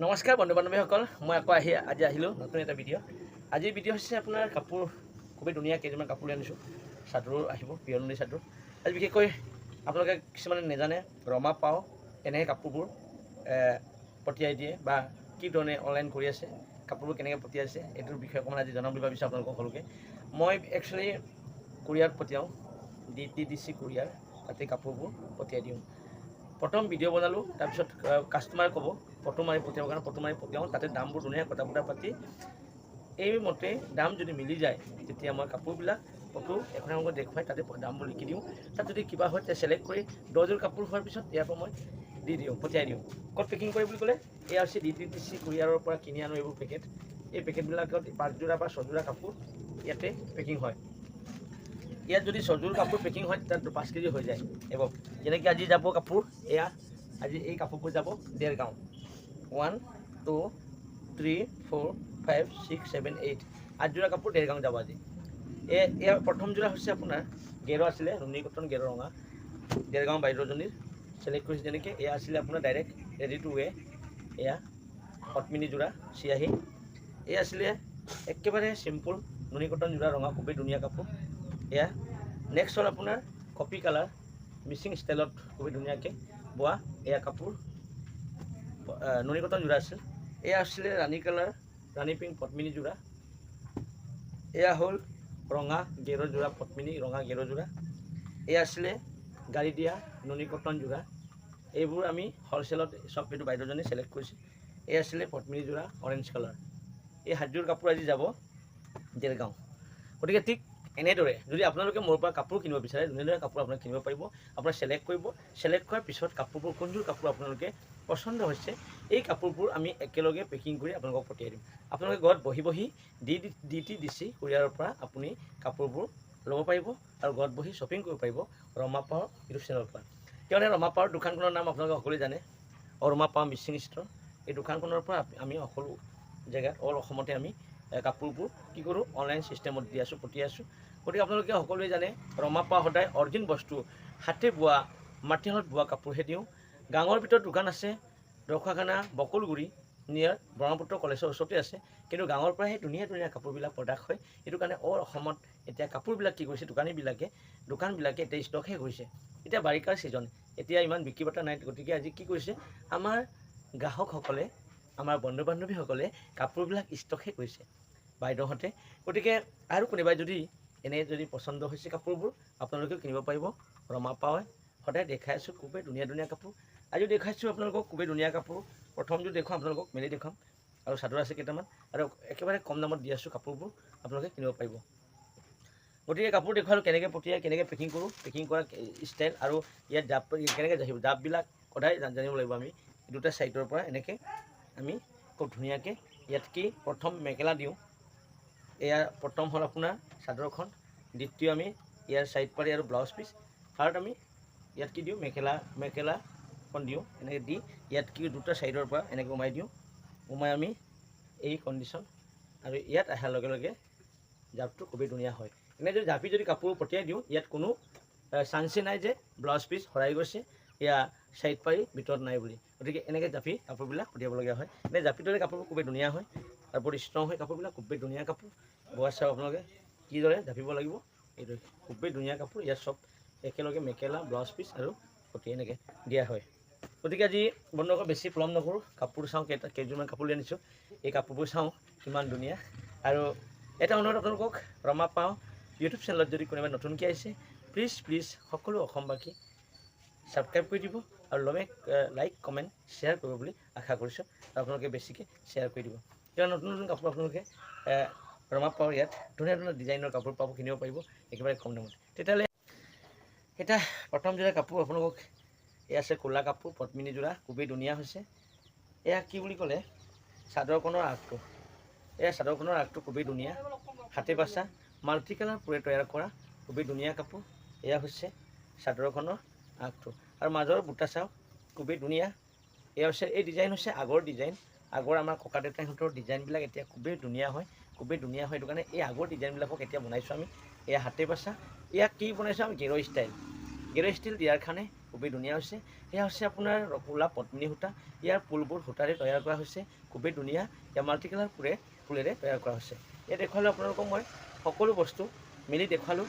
নমস্কাৰ বন্ধু বান্ধৱীসকল, মই আকৌ আজি আহিলোঁ নতুন এটা ভিডিঅ'। আজিৰ ভিডিঅ' হৈছে আপোনাৰ কাপোৰ, খুবেই ধুনীয়া কেইটামান কাপোৰ আনিছোঁ। চাদৰো আহিব, পিয়লি চাদৰ। আজি বিশেষকৈ আপোনালোকে কিছুমানে নাজানে ৰমা পাও কেনেকৈ কাপোৰবোৰ পঠিয়াই দিয়ে বা কি ধৰণে অনলাইন কৰি আছে, কাপোৰবোৰ কেনেকৈ পঠিয়াইছে, এইটোৰ বিষয়ে অকণমান আজি জনাম বুলি ভাবিছোঁ আপোনালোকক সকলোকে। মই একচুৱেলি কোৰিয়াৰত পঠিয়াওঁ, DTDC কোৰিয়াৰ, তাতে কাপোৰবোৰ পঠিয়াই দিওঁ। প্ৰথম ভিডিঅ' বনালোঁ, তাৰপিছত কাষ্টমাৰে ক'ব ফটো মাৰি পঠিয়াবৰ কাৰণে ফটো মাৰি পঠিয়াওঁ, তাতে দামবোৰ ধুনীয়া কথা বতৰা পাতি এইমতে দাম যদি মিলি যায় তেতিয়া মই কাপোৰবিলাক ফটো এখন এখন দেখুৱাই তাতে দামবোৰ লিখি দিওঁ। তাত যদি কিবা হয় তেতিয়া চিলেক্ট কৰি 10যোৰ কাপোৰ হোৱাৰ পিছত ইয়াৰ পৰা মই দি দিওঁ, পঠিয়াই দিওঁ। ক'ত পেকিং কৰে বুলি ক'লে এয়া হৈছে DTDC কোৰিয়াৰৰ পৰা কিনি আনো এইবোৰ পেকেট। এই পেকেটবিলাকত 5যোৰা বা 6যোৰা কাপোৰ ইয়াতে পেকিং হয়। ইয়াত যদি 6যোৰ কাপোৰ পেকিং হয় তাত 5 কেজি হৈ যায়। এবং যেনেকৈ আজি যাব কাপোৰ, এয়া আজি এই কাপোৰবোৰ যাব দেৰগাঁও। 1 2 3 4 5 6 7 8 8যোৰা কাপোৰ দেৰগাঁও যাব আজি। ইয়াৰ প্ৰথম যোৰা হৈছে আপোনাৰ গেৰ আছিলে, নুনী কটন গেৰ ৰঙা, দেৰগাঁও বাইদেউজনীৰ চিলেক্ট কৰিছে। যেনেকৈ এয়া আছিলে আপোনাৰ ডাইৰেক্ট ৰেডি টু ৱে, এয়া পদ্মিনী যোৰা চিয়াহী। এয়া আছিলে একেবাৰে চিম্পুল নুনী কটন যোৰা ৰঙা, খুবেই ধুনীয়া কাপোৰ। এয়া নেক্সট হ'ল আপোনাৰ কপি কালাৰ মিচিং ষ্টাইলত খুবেই ধুনীয়াকৈ বোৱা এয়া কাপোৰ, নুনী কটন যোৰা আছিল। এয়া আছিলে ৰাণী কালাৰ, ৰাণী পিংক পদ্মিনী যোৰা। এয়া হ'ল ৰঙা গেৰৰ যোৰা, পদ্মিনী ৰঙা গেৰৰ যোৰা। এয়া আছিলে গাড়ী দিয়া নুনী কটন যোৰা। এইবোৰ আমি হ'লচেলত চব এইটো বাইদেউজনী চিলেক্ট কৰিছে। এয়া আছিলে পদ্মিনী যোৰা অৰেঞ্জ কালাৰ। এই 7যোৰ কাপোৰ আজি যাব দেৰগাঁও। গতিকে ঠিক এনেদৰে যদি আপোনালোকে মোৰ পৰা কাপোৰ কিনিব বিচাৰে, ধুনীয়া কাপোৰ আপোনালোকে কিনিব পাৰিব। আপোনাৰ চিলেক্ট কৰিব, চিলেক্ট কৰাৰ পিছত কাপোৰবোৰ কোনযোৰ কাপোৰ আপোনালোকে পচন্দ হৈছে এই কাপোৰবোৰ আমি একেলগে পেকিং কৰি আপোনালোকক পঠিয়াই দিম। আপোনালোকে ঘৰত বহি বহি DTDC কোৰিয়াৰৰ পৰা আপুনি কাপোৰবোৰ ল'ব পাৰিব আৰু ঘৰত বহি শ্বপিং কৰিব পাৰিব ৰমা পাৱৰ ইউটিউব চেনেলৰ পৰা। কিয়নো ৰমা পাৱৰ দোকানখনৰ নাম আপোনালোকে সকলোৱে জানে, ৰমা পাৱৰ মিচিং ষ্ট'ৰ। এই দোকানখনৰ পৰা আমি সকলো জেগাত অল অসমতে আমি কাপোৰবোৰ কি কৰোঁ, অনলাইন ছিষ্টেমত দি আছোঁ, পঠিয়াই আছোঁ। গতিকে আপোনালোকে সকলোৱে জানে ৰমা পাৱৰ সদায় অৰিজিন বস্তু, হাতে বোৱা মাটিশালত বোৱা কাপোৰহে দিওঁ। গাঁৱৰ ভিতৰত দোকান আছে, দৰ্শাখানা বকুলগুৰি নিয়াৰ ব্ৰহ্মপুত্ৰ কলেজৰ ওচৰতে আছে, কিন্তু গাঁৱৰ পৰা সেই ধুনীয়া ধুনীয়া কাপোৰবিলাক প্ৰডাক্ট হয়। সেইটো কাৰণে অল অসমত এতিয়া কাপোৰবিলাক কি কৰিছে, দোকানবিলাকে এতিয়া ষ্টক শেষ হৈছে। এতিয়া বাৰিষাৰ ছিজন, এতিয়া ইমান বিক্ৰী বাৰ্তা নাই। গতিকে আজি কি কৰিছে আমাৰ গ্ৰাহকসকলে, আমাৰ বন্ধু বান্ধৱীসকলে কাপোৰবিলাক ষ্টক শেষ কৰিছে বাইদেউহঁতে। গতিকে আৰু কোনোবাই যদি এনে যদি পচন্দ হৈছে কাপোৰবোৰ আপোনালোকেও কিনিব পাৰিব। ৰমা পাৱৰ সদায় দেখাই আছোঁ খুবেই ধুনীয়া ধুনীয়া কাপোৰ। আজিও দেখাইছোঁ আপোনালোকক খুবেই ধুনীয়া কাপোৰ। প্ৰথমযোৰ দেখুৱাম আপোনালোকক, মেলি দেখুৱাম, আৰু চাদৰ আছে কেইটামান, আৰু একেবাৰে কম দামত দি আছোঁ কাপোৰবোৰ আপোনালোকে কিনিব পাৰিব। গতিকে কাপোৰ দেখুৱালোঁ কেনেকৈ পঠিয়াই, কেনেকৈ পেকিং কৰোঁ, পেকিং কৰা ষ্টাইল, আৰু ইয়াত জাপ কেনেকৈ আহিব, জাপবিলাক সদায় জানিব লাগিব আমি। দুটা ছাইডৰ পৰা এনেকৈ আমি খুব ধুনীয়াকৈ ইয়াত কি প্ৰথম মেখেলা দিওঁ। এয়া প্ৰথম হ'ল আপোনাৰ চাদৰখন, দ্বিতীয় আমি ইয়াৰ ছাইড পাৰি আৰু ব্লাউজ পিচ, থাৰ্ড আমি ইয়াত কি দিওঁ মেখেলাখন দিওঁ। এনেকৈ দি ইয়াত কি দুটা ছাইডৰ পৰা এনেকৈ উমাই দিওঁ, উমাই আমি এই কণ্ডিশ্যন, আৰু ইয়াত অহাৰ লগে লগে জাপটো খুবেই ধুনীয়া হয়। এনে যদি জাপি যদি কাপোৰ পঠিয়াই দিওঁ ইয়াত কোনো চান্সেই নাই যে ব্লাউজ পিচ হৰাই গৈছে, এয়া ছাইড পাৰি ভিতৰত নাই বুলি। গতিকে এনেকৈ জাপি কাপোৰবিলাক পঠিয়াবলগীয়া হয়। এনে জাপি দৰে কাপোৰবোৰ খুবেই ধুনীয়া হয় আৰু বহুত ষ্ট্ৰং হয় কাপোৰবিলাক, খুবেই ধুনীয়া কাপোৰ। বোৱা চাওক আপোনালোকে কিদৰে জাপিব লাগিব, এইদৰে খুবেই ধুনীয়া কাপোৰ। ইয়াত চব একেলগে মেখেলা, ব্লাউজ পিচ আৰু পটি এনেকৈ দিয়া হয়। গতিকে আজি বন্ধুসকল বেছি পলম নকৰোঁ, কাপোৰ চাওঁ, কেইযোৰমান কাপোৰ লৈ আনিছোঁ। এই কাপোৰবোৰ চাওঁ কিমান ধুনীয়া। আৰু এটা অনুৰোধ আপোনালোকক, ৰমা পাৱৰ ইউটিউব চেনেলত যদি কোনোবাই নতুনকৈ আহিছে প্লিজ সকলো অসমবাসী ছাবস্ক্ৰাইব কৰি দিব, আৰু লাইক কমেণ্ট শ্বেয়াৰ কৰিব বুলি আশা কৰিছোঁ। আৰু আপোনালোকে বেছিকৈ শ্বেয়াৰ কৰি দিব, কিয়নো নতুন নতুন কাপোৰ আপোনালোকে ৰমা পাৱৰ ইয়াত ধুনীয়া ধুনীয়া ডিজাইনৰ কাপোৰ কিনিব পাৰিব একেবাৰে কম দামত। তেতিয়াহ'লে এতিয়া প্ৰথম যোৰা কাপোৰ আপোনালোকক, এয়া আছে ক'লা কাপোৰ, পদ্মিনী যোৰা, খুবেই ধুনীয়া হৈছে। এয়া কি বুলি ক'লে চাদৰখনৰ আগটো, এয়া চাদৰখনৰ আগটো খুবেই ধুনীয়া, হাতে বাচা মাল্টি কালাৰ পুৰে তৈয়াৰ কৰা খুবেই ধুনীয়া কাপোৰ। এয়া হৈছে চাদৰখনৰ আগটো, আৰু মাজৰ বুটা চাওক খুবেই ধুনীয়া। এয়া হৈছে এই ডিজাইন হৈছে আগৰ ডিজাইন, আগৰ আমাৰ ককা দেউতাহঁতৰ ডিজাইনবিলাক এতিয়া খুবেই ধুনীয়া হয়, খুবেই ধুনীয়া হয়। সেইটো কাৰণে এই আগৰ ডিজাইনবিলাকক এতিয়া বনাইছোঁ আমি। এয়া হাতে বাচা, এয়া কি বনাইছোঁ আমি গেৰ ষ্টাইল, গেৰ ষ্টিল দিয়াৰ কাৰণে খুবেই ধুনীয়া হৈছে। এয়া হৈছে আপোনাৰ ক'লা পদ্মিনী সূতা। ইয়াৰ ফুলবোৰ সূতাৰে তৈয়াৰ কৰা হৈছে, খুবেই ধুনীয়া। ইয়াৰ মাল্টি কালাৰ ফুলেৰে তৈয়াৰ কৰা হৈছে। ইয়াত দেখুৱালোঁ আপোনালোকক মই সকলো বস্তু মিলি দেখুৱালোঁ,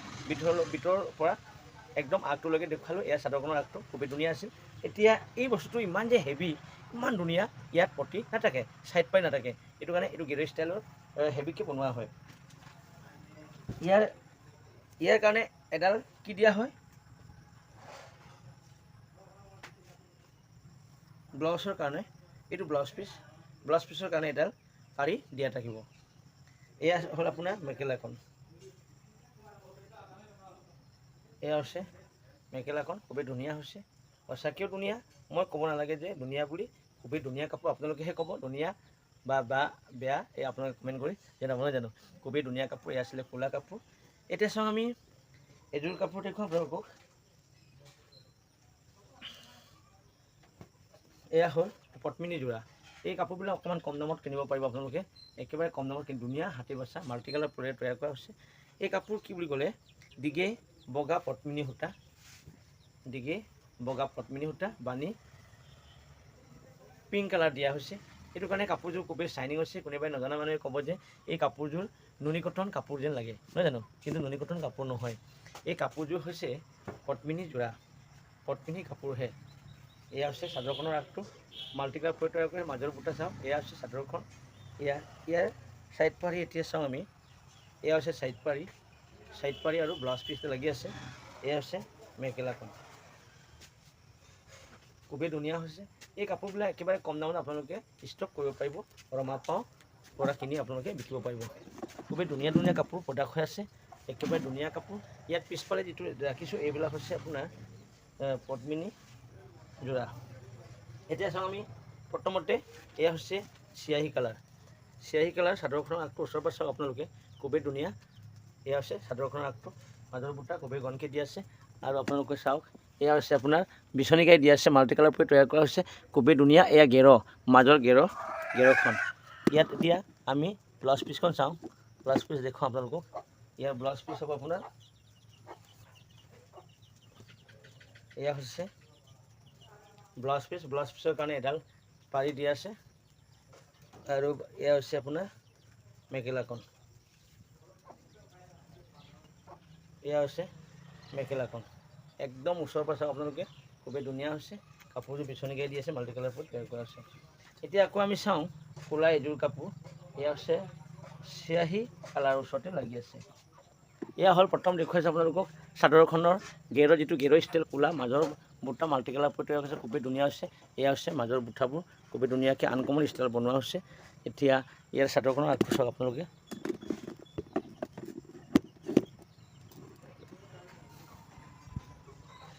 ভিতৰৰ পৰা একদম আগটোলৈকে দেখুৱালোঁ। এয়া চাদৰখনৰ আগটো খুবেই ধুনীয়া আছিল। এতিয়া এই বস্তুটো ইমান যে হেভি, ইমান ধুনীয়া, ইয়াত পটি নাথাকে, ছাইড পাই নাথাকে। এইটো কাৰণে এইটো গেৰ ষ্টাইলৰ হেভিকৈ বনোৱা হয়। ইয়াৰ কাৰণে এডাল কি দিয়া হয়, ব্লাউজৰ কাৰণে এইটো ব্লাউজ পিচৰ কাৰণে এডাল পাৰি দিয়া থাকিব। এয়া হ'ল আপোনাৰ মেখেলাখন। এয়া হৈছে মেখেলাখন, খুবেই ধুনীয়া হৈছে, সঁচাকৈও ধুনীয়া। মই ক'ব নালাগে যে ধুনীয়া বুলি, খুবেই ধুনীয়া কাপোৰ। আপোনালোকেহে ক'ব ধুনীয়া বা বেয়া, এই আপোনালোকে কমেণ্ট কৰি জনাব, নহয় জানো। খুবেই ধুনীয়া কাপোৰ। এয়া আছিলে ক'লা কাপোৰ। এতিয়া চাওঁ আমি এযোৰ কাপোৰ দেখুৱাম আপোনালোকক। এয়া হ'ল পদ্মিনী যোৰা। এই কাপোৰবিলাক অকণমান কম দামত কিনিব পাৰিব আপোনালোকে, একেবাৰে কম দামত কিন্তু ধুনীয়া হাতী বচা মাল্টি কালাৰ ফুলেৰে তৈয়াৰ কৰা হৈছে। এই কাপোৰ কি বুলি ক'লে, দিগে বগা পদ্মিনী সূতা, দিগে বগা পদ্মিনী সূতা বানি পিংক কালাৰ দিয়া হৈছে। সেইটো কাৰণে কাপোৰযোৰ খুবেই চাইনিং হৈছে। কোনোবাই নজনা মানুহে ক'ব যে এই কাপোৰযোৰ নুনি কটন কাপোৰ যেন লাগে, নহয় জানো, কিন্তু নুনি কটন কাপোৰ নহয়। এই কাপোৰযোৰ হৈছে পদ্মিনী যোৰা, পদ্মিনী কাপোৰহে। এয়া হৈছে চাদৰখনৰ আগটো, মাল্টি কালাৰ ফুলেৰে তৈয়াৰ কৰি মাজৰ বুটা চাওঁ। এয়া হৈছে চাদৰখন। ইয়াৰ ছাইড পাৰি এতিয়া চাওঁ আমি। এয়া হৈছে ছাইড পাৰি আৰু ব্লাউজ পিচটো লাগি আছে। এয়া হৈছে মেখেলাখন, খুবেই ধুনীয়া হৈছে। এই কাপোৰবিলাক একেবাৰে কম দামত আপোনালোকে ষ্টক কৰিব পাৰিব, ৰমা পাওঁ পৰা কিনি আপোনালোকে বিকিব পাৰিব। খুবেই ধুনীয়া ধুনীয়া কাপোৰ প্ৰডাক্ট হৈ আছে, একেবাৰে ধুনীয়া কাপোৰ। ইয়াত পিছফালে যিটো ৰাখিছোঁ, এইবিলাক হৈছে আপোনাৰ পদ্মিনী যোৰা। এতিয়া চাওঁ আমি প্ৰথমতে, এয়া হৈছে চিয়াহী কালাৰ চাদৰখনৰ আগটো ওচৰৰ পৰা চাওক আপোনালোকে, খুবেই ধুনীয়া। এয়া হৈছে চাদৰখনৰ আগটো, মাজৰ বুটা খুবেই ঘনকৈ দিয়া আছে। আৰু আপোনালোকে চাওক, এয়া হৈছে আপোনাৰ বিচনীকাই দিয়া আছে, মাল্টি কালাৰ ফুলেৰে তৈয়াৰ কৰা হৈছে, খুবেই ধুনীয়া। এয়া মাজৰ গেৰখন। ইয়াত এতিয়া আমি ব্লাউজ পিচখন চাওঁ, ব্লাউজ পিচ দেখুৱাওঁ আপোনালোকক। ইয়াৰ ব্লাউজ পিচ হ'ব আপোনাৰ, এয়া হৈছে ব্লাউজ পিচৰ কাৰণে এডাল পাৰি দিয়া আছে। আৰু এয়া হৈছে আপোনাৰ মেখেলাখন, একদম ওচৰৰ পৰা চাওক আপোনালোকে, খুবেই ধুনীয়া হৈছে। কাপোৰযোৰ বিচনীকাই দি আছে, মাল্টি কালাৰ ফুল তৈয়াৰ কৰা আছে। এতিয়া আকৌ আমি চাওঁ ক'লা এযোৰ কাপোৰ। এয়া হৈছে চিয়াহী কালাৰৰ ওচৰতে লাগি আছে। এয়া হ'ল প্ৰথম দেখুৱাইছোঁ আপোনালোকক চাদৰখনৰ গেৰৰ যিটো গেৰ ষ্টাইল, ক'লা মাজৰ বুটা মাল্টি কালাৰ ফুল তৈয়াৰ হৈছে, খুবেই ধুনীয়া হৈছে। এয়া হৈছে মাজৰ বুটাবোৰ, খুবেই ধুনীয়াকৈ আনকমন ষ্টাইল বনোৱা হৈছে। এতিয়া ইয়াৰ চাদৰখনৰ আগটো চাওক আপোনালোকে,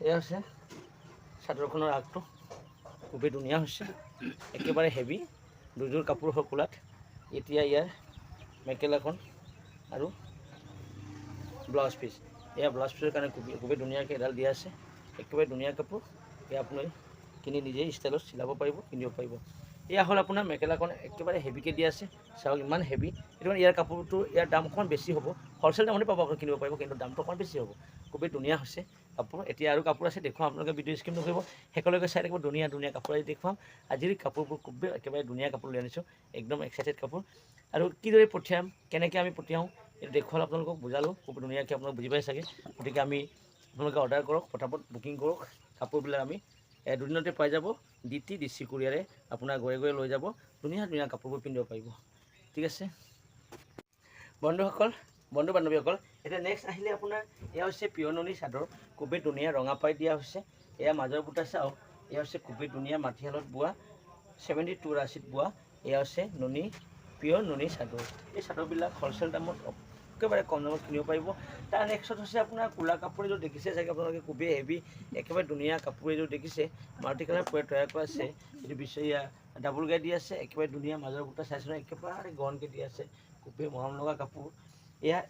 এয়া হৈছে চাদৰখনৰ আগটো, খুবেই ধুনীয়া হৈছে, একেবাৰে হেভি। দুযোৰ কাপোৰ হ'ল ক'লাত। এতিয়া ইয়াৰ মেখেলাখন আৰু ব্লাউজ পিচ, এয়া ব্লাউজ পিচৰ কাৰণে খুবেই ধুনীয়াকৈ এডাল দিয়া আছে, একেবাৰে ধুনীয়া কাপোৰ। এয়া আপুনি কিনি নিজেই ষ্টাইলত চিলাব পাৰিব, পিন্ধিব পাৰিব। এয়া হ'ল আপোনাৰ মেখেলাখন, একেবাৰে হেভিকৈ দিয়া আছে, চাওক ইমান হেভি। সেইটো কাৰণে ইয়াৰ কাপোৰটো, ইয়াৰ দাম অকণমান বেছি হ'ব, হ'লচেল দামতে পাব, আপুনি কিনিব পাৰিব, কিন্তু দামটো অকণমান বেছি হ'ব। খুবেই ধুনীয়া হৈছে কাপোৰ। এতিয়া আৰু কাপোৰ আছে, দেখুৱাম আপোনালোকে, ভিডিঅ' স্কিপ নকৰিব, শেষলৈকে চাই থাকিব। ধুনীয়া ধুনীয়া কাপোৰ আজি দেখুৱাম। আজিৰ কাপোৰবোৰ খুবেই একেবাৰে ধুনীয়া কাপোৰ লৈ আনিছোঁ, একদম এক্সাইটেড কাপোৰ। আৰু কিদৰে পঠিয়াম, কেনেকৈ আমি পঠিয়াওঁ, এইটো দেখুৱালোঁ আপোনালোকক, বুজালোঁ খুব ধুনীয়াকৈ, আপোনালোক বুজি পাই চাগে। গতিকে আপোনালোকে অৰ্ডাৰ কৰক, পটাপট বুকিং কৰক। কাপোৰবিলাক আমি দুদিনতে পাই যাব। ডিচি কুৰিয়াৰে আপোনাৰ ঘৰে ঘৰে লৈ যাব, ধুনীয়া ধুনীয়া কাপোৰবোৰ পিন্ধিব পাৰিব। ঠিক আছে বন্ধু বান্ধৱীসকল, এতিয়া নেক্সট আহিলে আপোনাৰ, এয়া হৈছে পিয়ৰ নুনি চাদৰ, খুবেই ধুনীয়া ৰঙা পাই দিয়া হৈছে। এয়া মাজৰ বুটা চাওক, এয়া হৈছে খুবেই ধুনীয়া মাটিশালত বোৱা, 72 ৰাচিত বোৱা। এয়া হৈছে পিয়ৰ নুনি চাদৰ। এই চাদৰবিলাক হ'লচেল দামত একেবাৰে কম দামত কিনিব পাৰিব। তাৰ নেক্সট হৈছে আপোনাৰ ক'লা কাপোৰ এযোৰ দেখিছে চাগে আপোনালোকে, খুবেই হেভি, একেবাৰে ধুনীয়া কাপোৰ এযোৰ দেখিছে, মাল্টি কালাৰ ফুলেৰে তৈয়াৰ কৰা আছে। এইটো বিচাৰিয়া ডাবুল গাই দি আছে, একেবাৰে ধুনীয়া। মাজৰ বুটা চাইছোঁ, একেবাৰে ঘনকৈ দি আছে, খুবেই মৰম লগা কাপোৰ।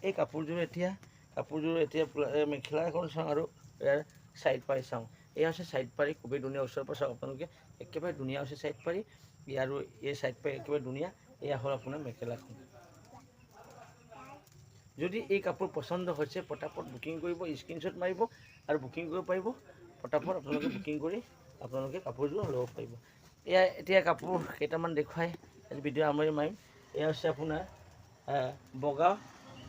এই কাপোৰযোৰ এতিয়া মেখেলা এখন চাওঁ আৰু ইয়াৰ ছাইড পাৰি চাওঁ। এয়া হৈছে ছাইড পাৰি, খুবেই ধুনীয়া। ওচৰৰ পৰা চাওক আপোনালোকে, একেবাৰে ধুনীয়া হৈছে ছাইড পাৰি। আৰু এই ছাইড পাৰি একেবাৰে ধুনীয়া। এয়া হ'ল আপোনাৰ মেখেলাখন। যদি এই কাপোৰ পচন্দ হৈছে, পটাপট বুকিং কৰিব, স্ক্ৰীনশ্বট মাৰিব আৰু বুকিং কৰিব পাৰিব পটাপট আপোনালোকে বুকিং কৰি আপোনালোকে কাপোৰযোৰ ল'ব পাৰিব এয়া এতিয়া কাপোৰ কেইটামান দেখুৱাই আজি ভিডিঅ' আৰম্ভ মাৰিম এয়া হৈছে আপোনাৰ বগা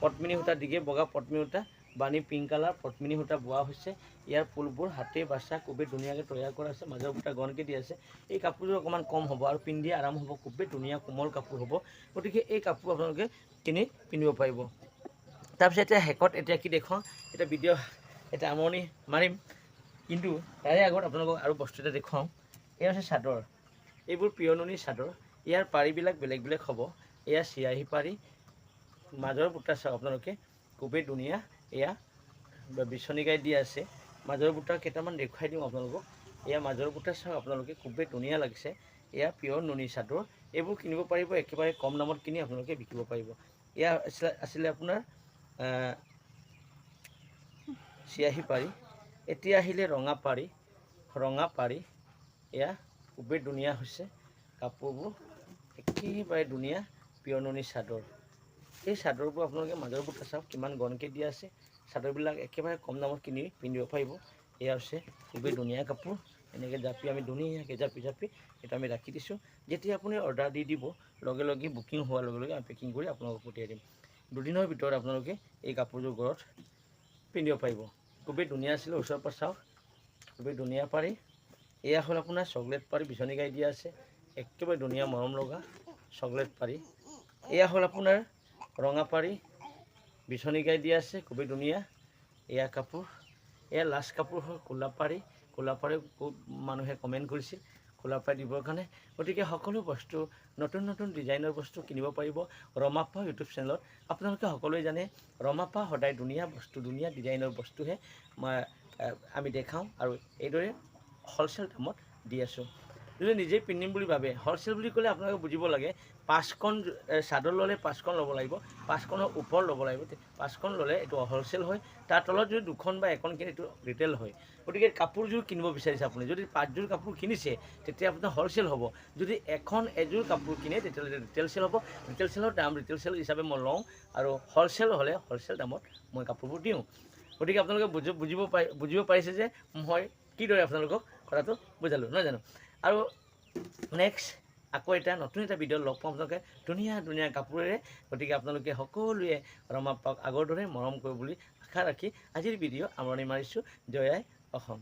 পদ্মিনী সূতা দিগে বগা পদ্মিনী সূতা বাণী পিংক কালাৰ পদ্মিনী সূতা বোৱা হৈছে ইয়াৰ ফুলবোৰ হাতে বাচা খুবেই ধুনীয়াকৈ তৈয়াৰ কৰা আছে মাজৰ বুটা গণকৈ দি আছে এই কাপোৰযোৰ অকণমান কম হ'ব আৰু পিন্ধি আৰাম হ'ব খুবেই ধুনীয়া কোমল কাপোৰ হ'ব গতিকে এই কাপোৰ আপোনালোকে কিনি পিন্ধিব পাৰিব তাৰপিছত এতিয়া শেষত এতিয়া কি দেখুৱাওঁ এতিয়া ভিডিঅ' এটা আমনি মাৰিম কিন্তু তাৰে আগত আপোনালোকক আৰু বস্তু এটা দেখুৱাওঁ এয়া হৈছে চাদৰ এইবোৰ পিয়ননি চাদৰ ইয়াৰ পাৰিবিলাক বেলেগ বেলেগ হ'ব এয়া চিয়াহী পাৰি মাজৰ বুটা চাওক আপোনালোকে খুবেই ধুনীয়া এয়া বিচনী গাই দি আছে মাজৰ বুটা কেইটামান দেখুৱাই দিওঁ আপোনালোকক এয়া মাজৰ বুটা চাওক আপোনালোকে খুবেই ধুনীয়া লাগিছে এয়া পিয়ৰ নুনি চাদৰ এইবোৰ কিনিব পাৰিব একেবাৰে কম দামত কিনি আপোনালোকে বিকিব পাৰিব এয়া আছিলে আপোনাৰ চিয়াহী পাৰি এতিয়া আহিলে ৰঙা পাৰি এয়া খুবেই ধুনীয়া হৈছে কাপোৰবোৰ একেবাৰে ধুনীয়া পিয়ৰ নুনি চাদৰ এই চাদৰবোৰ আপোনালোকে মাজৰ বুটা চাওক কিমান গণকৈ দিয়া আছে চাদৰবিলাক একেবাৰে কম দামত কিনি পিন্ধিব পাৰিব এয়া হৈছে খুবেই ধুনীয়া কাপোৰ এনেকৈ জাপি আমি ধুনীয়াকৈ জাপি এটা আমি ৰাখি দিছোঁ যেতিয়া আপুনি অৰ্ডাৰ দি দিব লগে লগে বুকিং হোৱাৰ লগে লগে আমি পেকিং কৰি আপোনালোকক পঠিয়াই দিম দুদিনৰ ভিতৰত আপোনালোকে এই কাপোৰযোৰ ঘৰত পিন্ধিব পাৰিব খুবেই ধুনীয়া আছিলে ওচৰৰ পৰা চাওক খুবেই ধুনীয়া পাৰি এয়া হ'ল আপোনাৰ চকলেট পাৰি বিচনী গাই দিয়া আছে একেবাৰে ধুনীয়া মৰম লগা চকলেট পাৰি এয়া হ'ল আপোনাৰ ৰঙা পাৰি বিচনী গাই দিয়া আছে খুবেই ধুনীয়া এয়া কাপোৰ এয়া লাষ্ট কাপোৰ হ'ল ক'লা পাৰি খুব মানুহে কমেণ্ট কৰিছিল ক'লা পাৰি দিবৰ কাৰণে গতিকে সকলো বস্তু নতুন নতুন ডিজাইনৰ বস্তু কিনিব পাৰিব ৰমাপ্পা ইউটিউব চেনেলত আপোনালোকে সকলোৱে জানে ৰমাপ্পা সদায় ধুনীয়া বস্তু ধুনীয়া ডিজাইনৰ বস্তুহে আমি দেখাওঁ আৰু এইদৰে হ'লচেল দামত দি আছোঁ যদি নিজেই পিন্ধিম বুলি ভাবে হ'লচেল বুলি ক'লে আপোনালোকে বুজিব লাগে 5খন চাদৰ ল'লে 5খন ল'ব লাগিব 5খনৰ ওপৰত ল'ব লাগিব 5খন ল'লে এইটো হ'লচেল হয় তাৰ তলত যদি 2খন বা 1খন কিনে এইটো ৰিটেইল হয় গতিকে কাপোৰযোৰ কিনিব বিচাৰিছে আপুনি যদি 5যোৰ কাপোৰ কিনিছে তেতিয়া আপোনাৰ হ'লচেল হ'ব যদি এযোৰ কাপোৰ কিনে তেতিয়াহ'লে ৰিটেইল চেল হ'ব ৰিটেইল চেলৰ দাম ৰিটেইল চেল হিচাপে মই লওঁ আৰু হ'লচেল হ'লে হ'লচেল দামত মই কাপোৰবোৰ দিওঁ গতিকে আপোনালোকে বুজিব পাৰিছে যে মই কিদৰে আপোনালোকক কথাটো বুজালোঁ নহয় জানো আৰু নেক্সট আকৌ এটা নতুন এটা ভিডিঅ' লগ পাম আপোনালোকে ধুনীয়া ধুনীয়া কাপোৰেৰে গতিকে আপোনালোকে সকলোৱে ৰমাপ্পাক আগৰ দৰে মৰম কৰিব বুলি আশা ৰাখি আজিৰ ভিডিঅ' সামৰণি মাৰিছোঁ জয় আই অসম।